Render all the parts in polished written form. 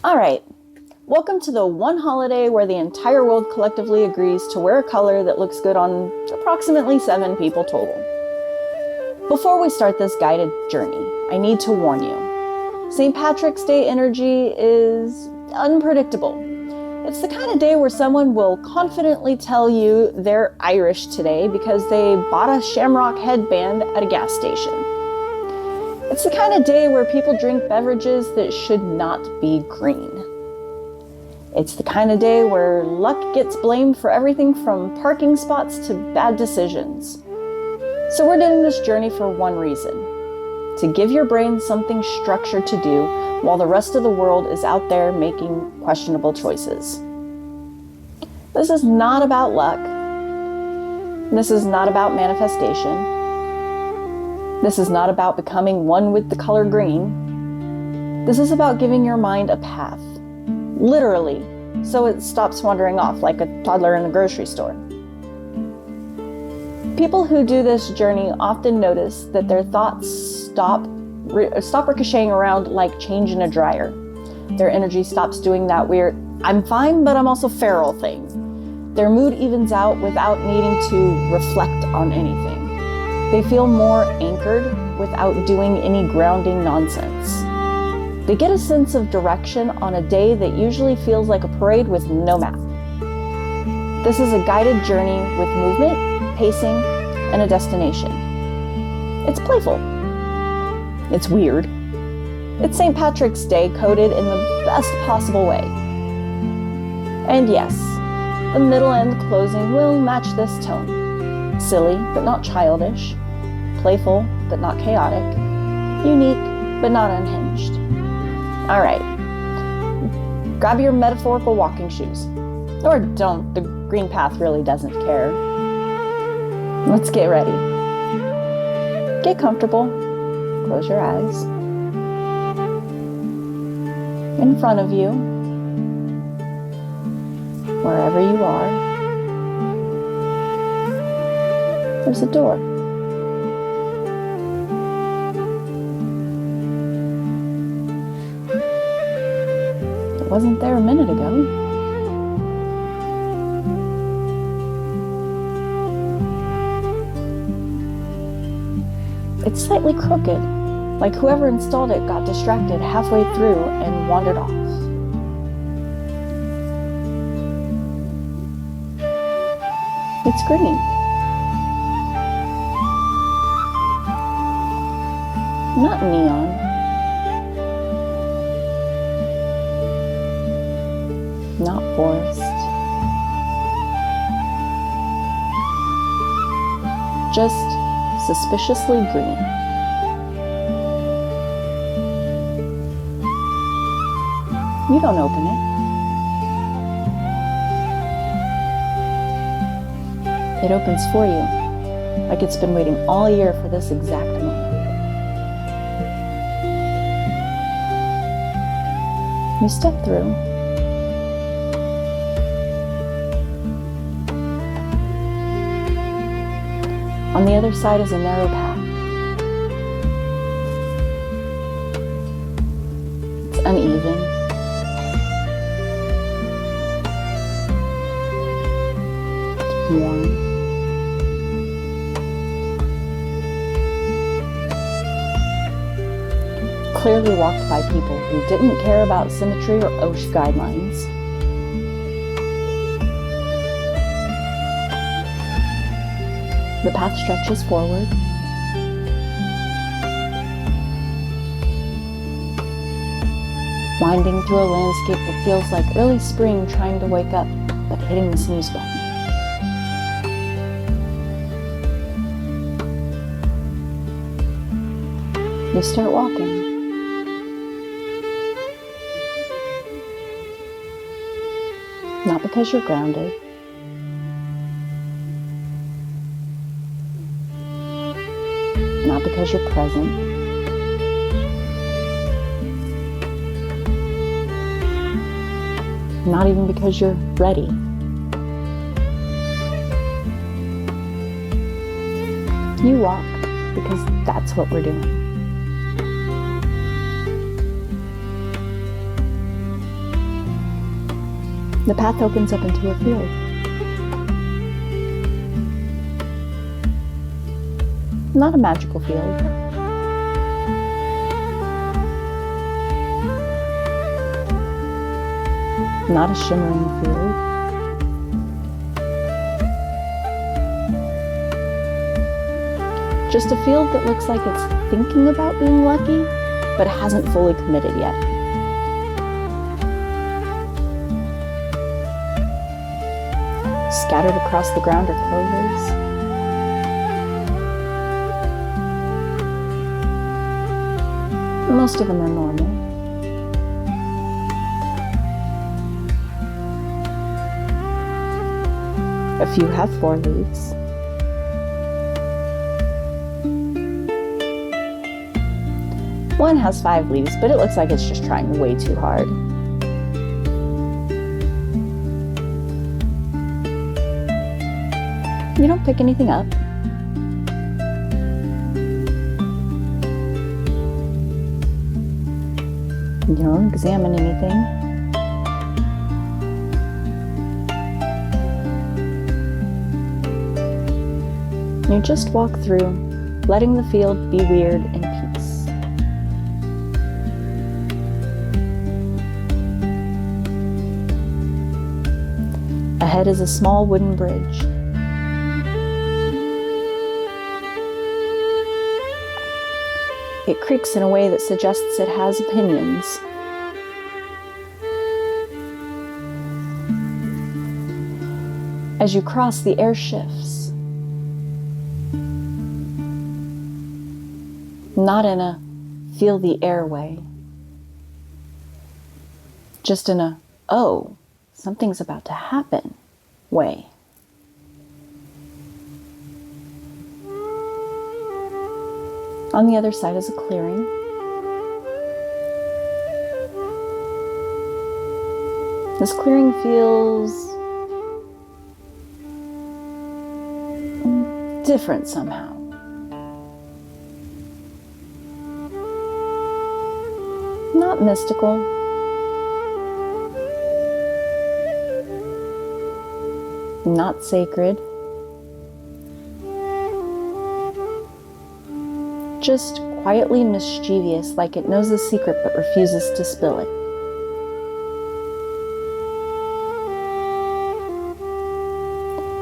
All right, welcome to the one holiday where the entire world collectively agrees to wear a color that looks good on approximately 7 people total. Before we start this guided journey, I need to warn you. St. Patrick's Day energy is unpredictable. It's the kind of day where someone will confidently tell you they're Irish today because they bought a shamrock headband at a gas station. It's the kind of day where people drink beverages that should not be green. It's the kind of day where luck gets blamed for everything from parking spots to bad decisions. So we're doing this journey for one reason: to give your brain something structured to do while the rest of the world is out there making questionable choices. This is not about luck. This is not about manifestation. This is not about becoming one with the color green. This is about giving your mind a path, literally, so it stops wandering off like a toddler in a grocery store. People who do this journey often notice that their thoughts stop ricocheting around like change in a dryer. Their energy stops doing that weird, I'm fine, but I'm also feral thing. Their mood evens out without needing to reflect on anything. They feel more anchored without doing any grounding nonsense. They get a sense of direction on a day that usually feels like a parade with no map. This is a guided journey with movement, pacing, and a destination. It's playful. It's weird. It's St. Patrick's Day coded in the best possible way. And yes, the middle and the closing will match this tone. Silly, but not childish. Playful, but not chaotic. Unique, but not unhinged. All right. Grab your metaphorical walking shoes. Or don't, the green path really doesn't care. Let's get ready. Get comfortable. Close your eyes. In front of you, wherever you are, there's a door. It wasn't there a minute ago. It's slightly crooked, like whoever installed it got distracted halfway through and wandered off. It's green. Not neon. Not forest. Just suspiciously green. You don't open it. It opens for you, like it's been waiting all year for this exact moment. You step through. On the other side is a narrow path. It's uneven. It's warm. Clearly walked by people who didn't care about symmetry or OSH guidelines. The path stretches forward. Winding through a landscape that feels like early spring trying to wake up, but hitting the snooze button. You start walking. Not because you're grounded. Not because you're present. Not even because you're ready. You walk because that's what we're doing. The path opens up into a field. Not a magical field. Not a shimmering field. Just a field that looks like it's thinking about being lucky, but hasn't fully committed yet. Scattered across the ground are clovers. Most of them are normal. A few have 4 leaves. One has 5 leaves, but it looks like it's just trying way too hard. You don't pick anything up. You don't examine anything. You just walk through, letting the field be weird in peace. Ahead is a small wooden bridge. It creaks in a way that suggests it has opinions. As you cross, the air shifts. Not in a feel the air way. Just in a, oh, something's about to happen way. On the other side is a clearing. This clearing feels different somehow. Not mystical. Not sacred. Just quietly mischievous, like it knows a secret but refuses to spill it.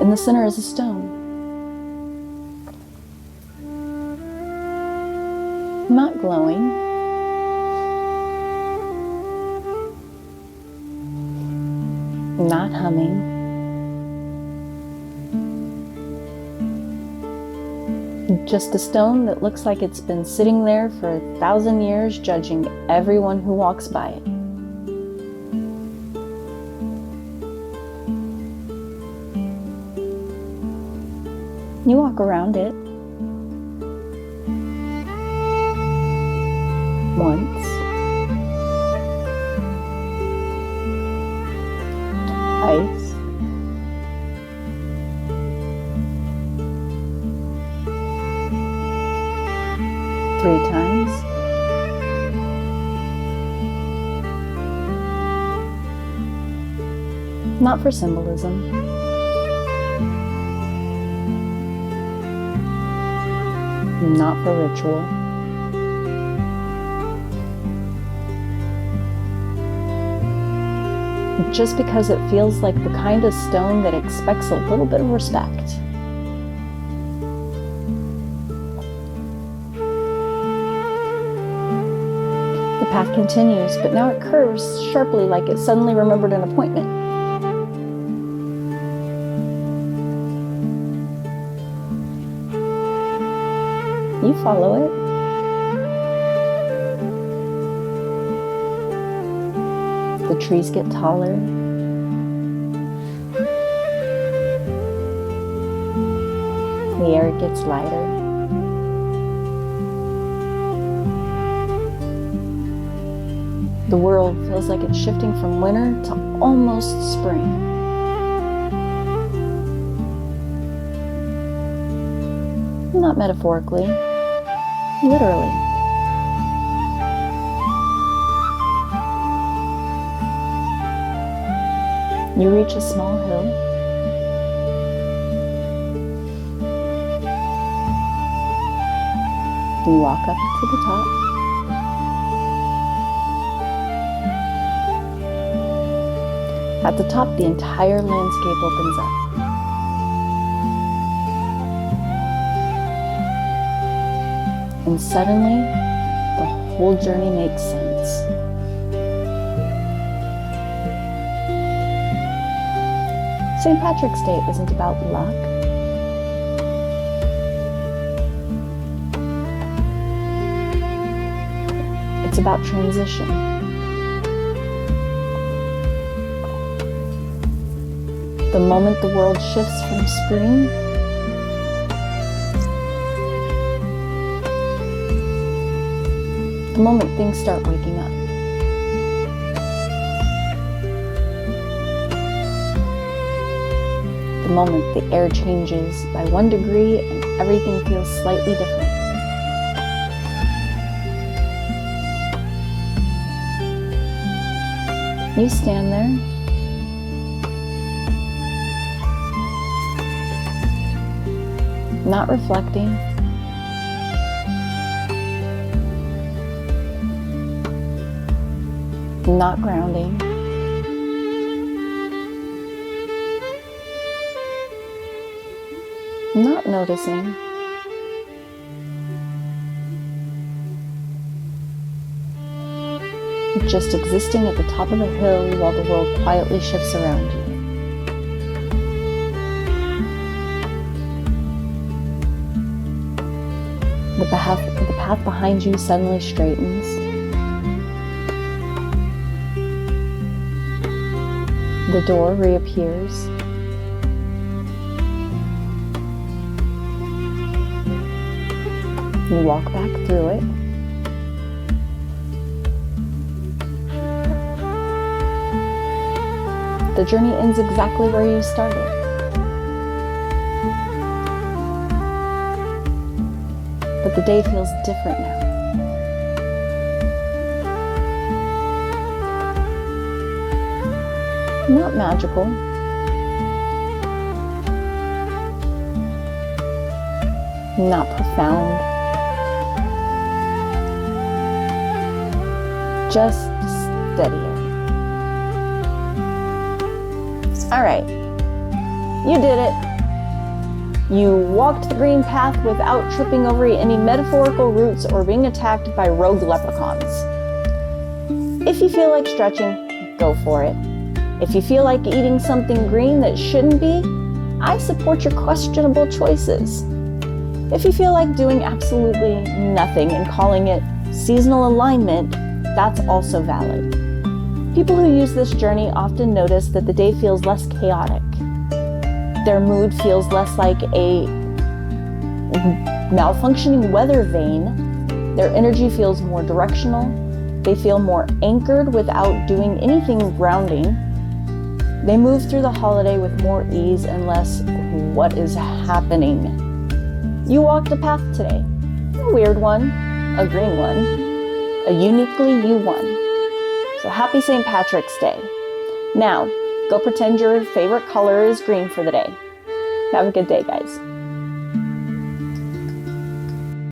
In the center is a stone. Not glowing. Not humming. Just a stone that looks like it's been sitting there for 1,000 years, judging everyone who walks by it. You walk around it. Once. Twice. 3 times. Not for symbolism. Not for ritual. Just because it feels like the kind of stone that expects a little bit of respect. The path continues, but now it curves sharply like it suddenly remembered an appointment. You follow it. The trees get taller. The air gets lighter. The world feels like it's shifting from winter to almost spring. Not metaphorically, literally. You reach a small hill. You walk up to the top. At the top, the entire landscape opens up. And suddenly, the whole journey makes sense. St. Patrick's Day isn't about luck. It's about transition. The moment the world shifts from spring the moment things start waking up. The moment the air changes by 1 degree and everything feels slightly different. You stand there. Not reflecting. Not grounding. Not noticing. Just existing at the top of the hill while the world quietly shifts around you. The path behind you suddenly straightens. The door reappears. You walk back through it. The journey ends exactly where you started. But the day feels different now. Not magical. Not profound. Just steadier. All right, you did it. You walked the green path without tripping over any metaphorical roots or being attacked by rogue leprechauns. If you feel like stretching, go for it. If you feel like eating something green that shouldn't be, I support your questionable choices. If you feel like doing absolutely nothing and calling it seasonal alignment, that's also valid. People who use this journey often notice that the day feels less chaotic. Their mood feels less like a malfunctioning weather vane. Their energy feels more directional. They feel more anchored without doing anything grounding. They move through the holiday with more ease and less, what is happening? You walked a path today. A weird one, a green one, a uniquely you one. So happy St. Patrick's Day. Now, go pretend your favorite color is green for the day. Have a good day, guys.